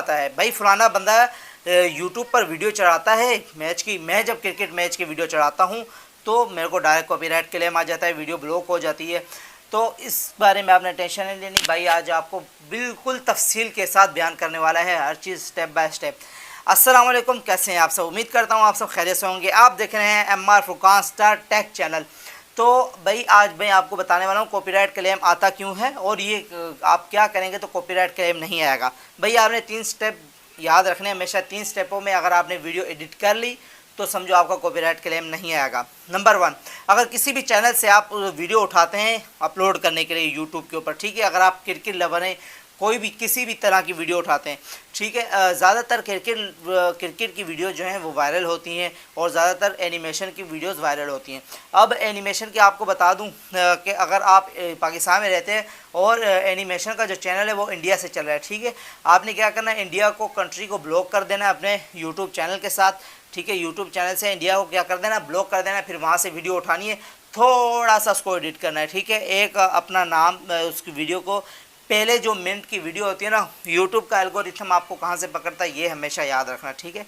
آتا ہے بھائی فلانا بندہ یوٹیوب پر ویڈیو چڑھاتا ہے میچ کی، میں جب کرکٹ میچ کی ویڈیو چڑھاتا ہوں تو میرے کو ڈائریکٹ کاپی رائٹ کلیم آ جاتا ہے، ویڈیو بلاک ہو جاتی ہے۔ تو اس بارے میں آپ نے ٹینشن نہیں لینی بھائی، آج آپ کو بالکل تفصیل کے ساتھ بیان کرنے والا ہے ہر چیز سٹیپ بائی سٹیپ۔ السلام علیکم، کیسے ہیں آپ سب؟ امید کرتا ہوں آپ سب خیریت سے ہوں گے۔ آپ دیکھ رہے ہیں ایم آر فرقان سٹار ٹیک چینل۔ تو بھائی آج میں آپ کو بتانے والا ہوں کاپی رائٹ کلیم آتا کیوں ہے اور یہ آپ کیا کریں گے تو کاپی رائٹ کلیم نہیں آئے گا۔ بھائی آپ نے 3 سٹیپ یاد رکھنے ہیں ہمیشہ، 3 سٹیپوں میں اگر آپ نے ویڈیو ایڈٹ کر لی تو سمجھو آپ کا کاپی رائٹ کلیم نہیں آئے گا۔ نمبر 1، اگر کسی بھی چینل سے آپ ویڈیو اٹھاتے ہیں اپلوڈ کرنے کے لیے یوٹیوب کے اوپر، ٹھیک ہے، اگر آپ کرکٹ لور ہیں، کوئی بھی کسی بھی طرح کی ویڈیو اٹھاتے ہیں، ٹھیک ہے، زیادہ تر کرکٹ کی ویڈیو جو ہیں وہ وائرل ہوتی ہیں اور زیادہ تر اینیمیشن کی ویڈیوز وائرل ہوتی ہیں۔ اب اینیمیشن کی آپ کو بتا دوں کہ اگر آپ پاکستان میں رہتے ہیں اور اینیمیشن کا جو چینل ہے وہ انڈیا سے چل رہا ہے، ٹھیک ہے، آپ نے کیا کرنا ہے، انڈیا کو کنٹری کو بلاک کر دینا ہے اپنے یوٹیوب چینل کے ساتھ، ٹھیک ہے، یوٹیوب چینل سے انڈیا کو کیا کر دینا، بلاک کر دینا ہے، پھر وہاں سے ویڈیو اٹھانی ہے، تھوڑا سا اس کو ایڈٹ کرنا ہے، ٹھیک ہے، ایک اپنا نام اس کی ویڈیو کو، پہلے جو منٹ کی ویڈیو ہوتی ہے نا، یوٹیوب کا الگورتھم آپ کو کہاں سے پکڑتا ہے یہ ہمیشہ یاد رکھنا، ٹھیک ہے،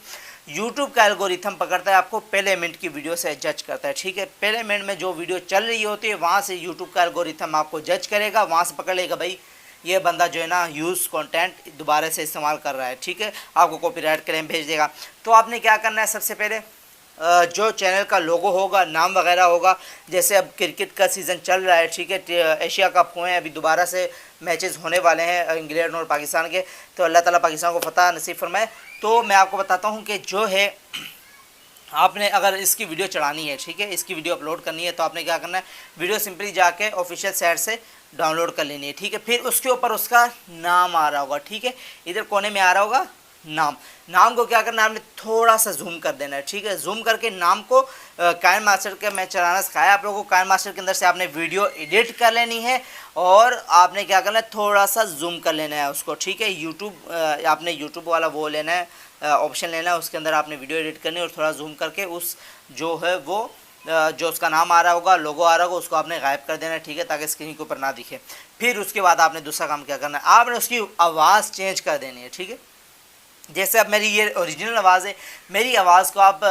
یوٹیوب کا الگورتھم پکڑتا ہے آپ کو پہلے منٹ کی ویڈیو سے جج کرتا ہے، ٹھیک ہے، پہلے منٹ میں جو ویڈیو چل رہی ہوتی ہے وہاں سے یوٹیوب کا الگورتھم آپ کو جج کرے گا، وہاں سے پکڑ لے گا بھائی یہ بندہ جو ہے نا یوز کانٹینٹ دوبارہ سے استعمال کر رہا ہے، ٹھیک ہے، آپ کو کاپی رائٹ کلیم بھیج دے گا۔ تو آپ نے کیا کرنا ہے، سب سے پہلے جو چینل کا لوگو ہوگا، نام وغیرہ ہوگا، جیسے اب کرکٹ کا سیزن چل رہا ہے، ٹھیک ہے، ایشیا کپ ہوئے ہیں، ابھی دوبارہ سے میچز ہونے والے ہیں انگلینڈ اور پاکستان کے، تو اللہ تعالیٰ پاکستان کو فتح نصیب فرمائے۔ تو میں آپ کو بتاتا ہوں کہ جو ہے آپ نے اگر اس کی ویڈیو چڑھانی ہے، ٹھیک ہے، اس کی ویڈیو اپلوڈ کرنی ہے تو آپ نے کیا کرنا ہے، ویڈیو سمپلی جا کے آفیشیل سائٹ سے ڈاؤن لوڈ کر لینی ہے، ٹھیک ہے، پھر اس کے اوپر اس کا نام آ رہا ہوگا، ٹھیک ہے، ادھر کونے میں آ رہا ہوگا نام کو کیا کرنا ہے، آپ نے تھوڑا سا زوم کر دینا ہے، ٹھیک ہے، زوم کر کے نام کو کائن ماسٹر کے میں چلانا سکھایا آپ لوگوں کو، کائن ماسٹر کے اندر سے آپ نے ویڈیو ایڈٹ کر لینی ہے اور آپ نے کیا کرنا ہے، تھوڑا سا زوم کر لینا ہے اس کو، ٹھیک ہے، آپ نے یوٹیوب والا وہ لینا ہے آپشن لینا ہے، اس کے اندر آپ نے ویڈیو ایڈٹ کرنی ہے اور تھوڑا زوم کر کے اس جو ہے وہ جو اس کا نام آ رہا ہوگا، لوگو آ رہا ہوگا، اس کو آپ نے غائب کر دینا ہے، ٹھیک ہے، تاکہ اسکرین کے اوپر نہ دکھے۔ پھر اس کے بعد آپ نے دوسرا کام کیا کرنا ہے، آپ نے اس کی آواز چینج کر دینی ہے، ٹھیک ہے، جیسے اب میری یہ اوریجنل آواز ہے، میری آواز کو آپ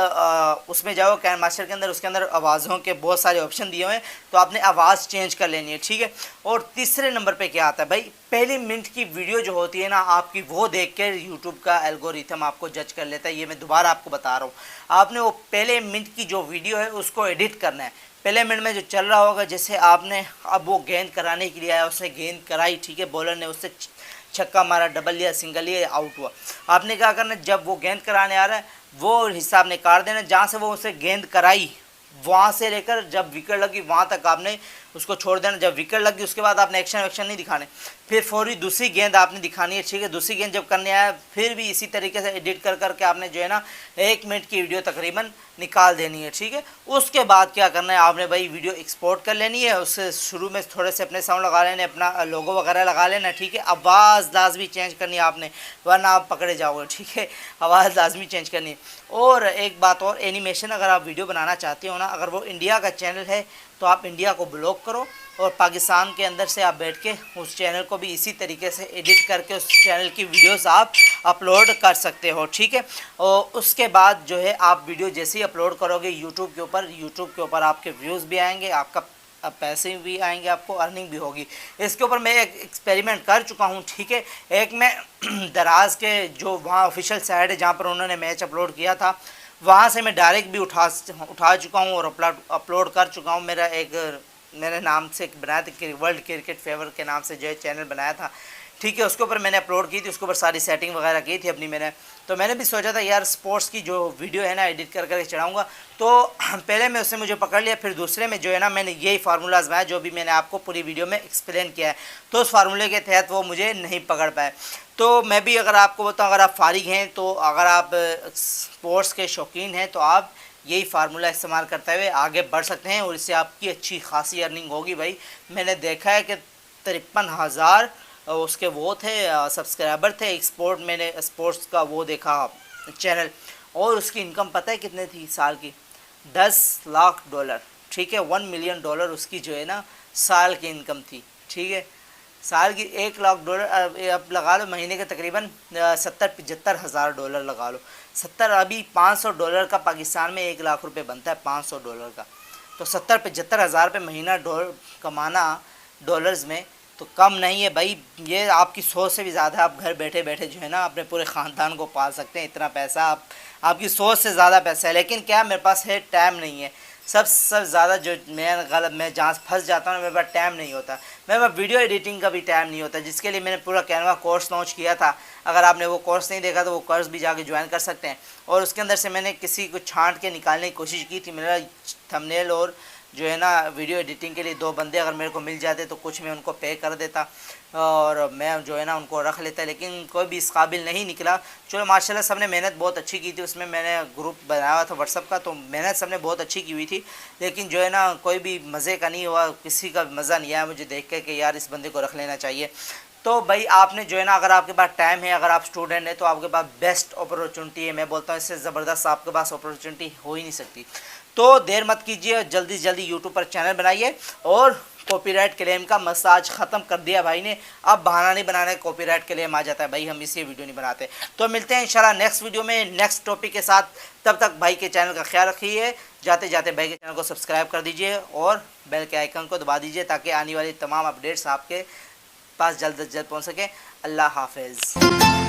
اس میں جاؤ کائن ماسٹر کے اندر، اس کے اندر آوازوں کے بہت سارے آپشن دیے ہوئے ہیں، تو آپ نے آواز چینج کر لینی ہے، ٹھیک ہے۔ اور تیسرے نمبر پہ کیا آتا ہے بھائی، پہلی منٹ کی ویڈیو جو ہوتی ہے نا آپ کی، وہ دیکھ کے یوٹیوب کا الگورتھم آپ کو جج کر لیتا ہے، یہ میں دوبارہ آپ کو بتا رہا ہوں۔ آپ نے وہ پہلے منٹ کی جو ویڈیو ہے اس کو ایڈٹ کرنا ہے، پہلے منٹ میں جو چل رہا ہوگا، جیسے آپ نے اب وہ گیند کرانے کے لیے آیا، اس نے گیند کرائی، ٹھیک ہے، بولر نے اس سے چھکا مارا، ڈبل لیا، سنگل لیا، آؤٹ ہوا، آپ نے کیا کرنا ہے، جب وہ گیند کرانے آ رہا ہے وہ حصہ آپ نے کاٹ دینا، جہاں سے وہ اسے گیند کرائی وہاں سے لے کر جب وکٹ لگی وہاں تک آپ نے اس کو چھوڑ دینا، جب وکٹ لگی اس کے بعد آپ نے ایکشن ویکشن نہیں دکھانے، پھر فوری دوسری گیند آپ نے دکھانی ہے، ٹھیک ہے، دوسری گیند جب کرنے آیا پھر بھی اسی طریقے سے ایڈٹ کر کے آپ نے جو ہے نا 1 منٹ کی ویڈیو تقریباً نکال دینی ہے، ٹھیک ہے۔ اس کے بعد کیا کرنا ہے، آپ نے بھائی ویڈیو ایکسپورٹ کر لینی ہے، اس سے شروع میں تھوڑے سے اپنے ساؤنڈ لگا لینے، اپنا لوگو وغیرہ لگا لینا، ٹھیک ہے، آواز لازمی چینج کرنی ہے آپ نے ورنہ آپ پکڑے جاؤ گے، ٹھیک ہے، آواز لازمی چینج کرنی ہے۔ اور ایک بات اور، اینیمیشن اگر آپ ویڈیو بنانا چاہتے ہو نا، اگر وہ انڈیا کا چینل ہے تو آپ انڈیا کو بلاک کرو اور پاکستان کے اندر سے آپ بیٹھ کے اس چینل کو بھی اسی طریقے سے ایڈٹ کر کے اس چینل کی ویڈیوز آپ اپلوڈ کر سکتے ہو، ٹھیک ہے۔ اور اس کے بعد جو ہے آپ ویڈیو جیسے ہی اپلوڈ کرو گے یوٹیوب کے اوپر آپ کے ویوز بھی آئیں گے، آپ کا پیسے بھی آئیں گے، آپ کو ارننگ بھی ہوگی۔ اس کے اوپر میں ایک ایکسپیریمنٹ کر چکا ہوں، ٹھیک ہے، ایک میں دراز کے جو وہاں آفیشیل سائٹ ہے جہاں پر انہوں نے میچ اپلوڈ کیا تھا وہاں سے میں ڈائریکٹ بھی اٹھا چکا ہوں اور اپلوڈ کر چکا ہوں، میرے نام سے بنایا تھا، ورلڈ کرکٹ فیور کے نام سے جو ہے چینل بنایا تھا، ٹھیک ہے، اس کے اوپر میں نے اپلوڈ کی تھی، اس کے اوپر ساری سیٹنگ وغیرہ کی تھی اپنی تو میں نے بھی سوچا تھا یار سپورٹس کی جو ویڈیو ہے نا ایڈٹ کر کے چڑھاؤں گا، تو پہلے میں اس نے مجھے پکڑ لیا، پھر دوسرے میں جو ہے نا میں نے یہی فارمولہ آزمایا جو بھی میں نے آپ کو پوری ویڈیو میں ایکسپلین کیا ہے، تو اس فارمولے کے تحت وہ مجھے نہیں پکڑ پائے۔ تو میں بھی اگر آپ کو بتاؤں، اگر آپ فارغ ہیں تو اگر آپ سپورٹس کے شوقین ہیں تو آپ یہی فارمولہ استعمال کرتے ہوئے آگے بڑھ سکتے ہیں اور اس سے آپ کی اچھی خاصی ارننگ ہوگی۔ بھائی میں نے دیکھا ہے کہ 53,000 اس کے وہ تھے سبسکرائبر تھے، ایکسپورٹ میں نے اسپورٹس کا وہ دیکھا چینل، اور اس کی انکم پتہ ہے کتنے تھی سال کی، $10 لاکھ، ٹھیک ہے، $1 ملین اس کی جو ہے نا سال کی انکم تھی، ٹھیک ہے، سال کی $1,00,000 اب لگا لو، مہینے کے تقریباً 70-75 ہزار ڈالر لگا لو، 70 ابھی $500 کا پاکستان میں $1,00,000 بنتا ہے $500 کا، تو 70-75 ہزار روپے مہینہ کمانا ڈالرز میں تو کم نہیں ہے بھائی، یہ آپ کی سوچ سے بھی زیادہ، آپ گھر بیٹھے بیٹھے جو ہے نا اپنے پورے خاندان کو پال سکتے ہیں، اتنا پیسہ آپ کی سوچ سے زیادہ پیسہ ہے، لیکن کیا میرے پاس ہے ٹائم نہیں ہے، سب سے زیادہ جو میں جہاں پھنس جاتا ہوں میرے پاس ٹائم نہیں ہوتا، میرے پاس ویڈیو ایڈیٹنگ کا بھی ٹائم نہیں ہوتا، جس کے لیے میں نے پورا کینوا کورس لانچ کیا تھا، اگر آپ نے وہ کورس نہیں دیکھا تو وہ کورس بھی جا کے جوائن کر سکتے ہیں، اور اس کے اندر سے میں نے کسی کو چھانٹ کے نکالنے کی کوشش کی تھی، میرا تھمبنیل اور جو ہے نا ویڈیو ایڈیٹنگ کے لیے 2 بندے اگر میرے کو مل جاتے تو کچھ میں ان کو پے کر دیتا اور میں جو ہے نا ان کو رکھ لیتا، لیکن کوئی بھی اس قابل نہیں نکلا۔ چلو ماشاءاللہ سب نے محنت بہت اچھی کی تھی، اس میں نے گروپ بنایا ہوا تھا واٹس ایپ کا، تو محنت سب نے بہت اچھی کی ہوئی تھی، لیکن جو ہے نا کوئی بھی مزے کا نہیں ہوا، کسی کا مزہ نہیں آیا مجھے دیکھ کے کہ یار اس بندے کو رکھ لینا چاہیے۔ تو بھائی آپ نے جو ہے نا اگر آپ کے پاس ٹائم ہے، اگر آپ اسٹوڈنٹ ہیں تو آپ کے پاس بیسٹ اپرچونٹی ہے، میں بولتا ہوں اس سے زبردست آپ کے پاس اپرچونٹی ہو ہی نہیں سکتی، تو دیر مت کیجیے، جلدی سے جلدی یوٹیوب پر چینل بنائیے، اور کاپی رائٹ کلیم کا مساج ختم کر دیا بھائی نے، اب بہانہ نہیں بنانے، کاپی رائٹ کلیم آ جاتا ہے بھائی، ہم اسی ویڈیو نہیں بناتے۔ تو ملتے ہیں انشاءاللہ نیکسٹ ویڈیو میں نیکسٹ ٹاپک کے ساتھ، تب تک بھائی کے چینل کا خیال رکھیے، جاتے جاتے بھائی کے چینل کو سبسکرائب کر دیجیے اور بیل کے آئیکن کو دبا دیجیے تاکہ آنے والی تمام اپڈیٹس آپ کے پاس جلد از جلد پہنچ سکیں۔ اللہ حافظ۔